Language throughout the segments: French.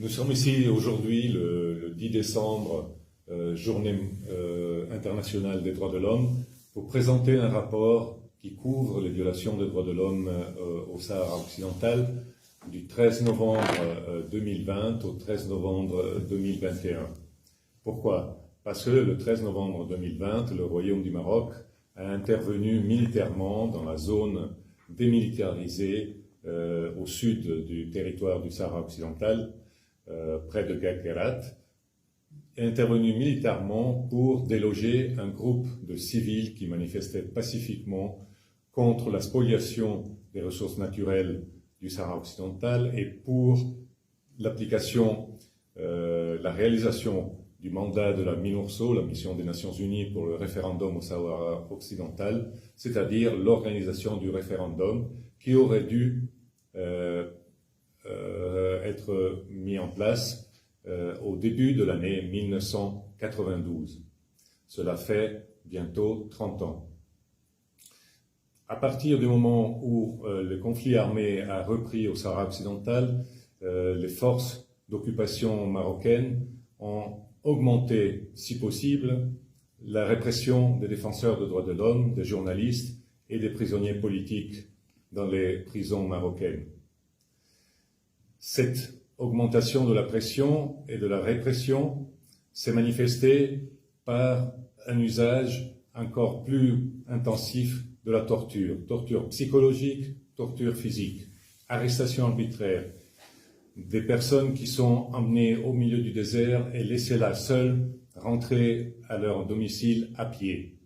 Nous sommes ici aujourd'hui le 10 décembre, journée internationale des droits de l'homme, pour présenter un rapport qui couvre les violations des droits de l'homme au Sahara occidental du 13 novembre 2020 au 13 novembre 2021. Pourquoi? Parce que le 13 novembre 2020, le Royaume du Maroc a intervenu militairement dans la zone démilitarisée au sud du territoire du Sahara occidental, près de Guerguerat, est intervenu militairement pour déloger un groupe de civils qui manifestaient pacifiquement contre la spoliation des ressources naturelles du Sahara occidental et pour l'application, la réalisation du mandat de la MINURSO, la mission des Nations Unies pour le référendum au Sahara occidental, c'est-à-dire l'organisation du référendum qui aurait dû être mis en place au début de l'année 1992. Cela fait bientôt 30 ans. À partir du moment où le conflit armé a repris au Sahara occidental, les forces d'occupation marocaines ont augmenté, si possible, la répression des défenseurs des droits de l'homme, des journalistes et des prisonniers politiques dans les prisons marocaines. Cette augmentation de la pression et de la répression s'est manifestée par un usage encore plus intensif de la torture. Torture psychologique, torture physique, arrestation arbitraire, des personnes qui sont emmenées au milieu du désert et laissées là seules rentrer à leur domicile à pied.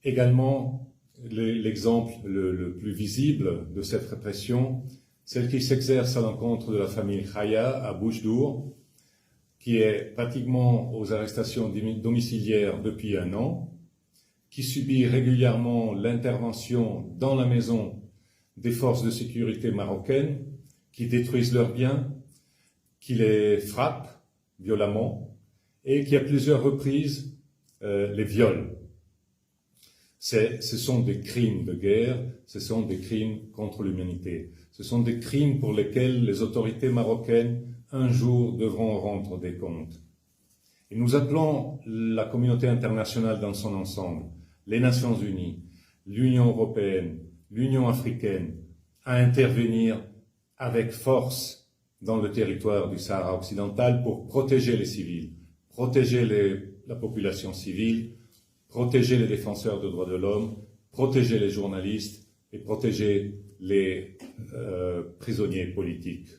Également, l'exemple le plus visible de cette répression, celle qui s'exerce à l'encontre de la famille Khaya à Boujdour, qui est pratiquement aux arrestations domiciliaires depuis 1 an, qui subit régulièrement l'intervention dans la maison des forces de sécurité marocaines, qui détruisent leurs biens, qui les frappent violemment et qui à plusieurs reprises les violent. Ce sont des crimes de guerre, ce sont des crimes contre l'humanité. Ce sont des crimes pour lesquels les autorités marocaines, un jour, devront rendre des comptes. Et nous appelons la communauté internationale dans son ensemble, les Nations Unies, l'Union européenne, l'Union africaine, à intervenir avec force dans le territoire du Sahara occidental pour protéger les civils, protéger la population civile, protéger les défenseurs des droits de l'homme, protéger les journalistes et protéger les prisonniers politiques.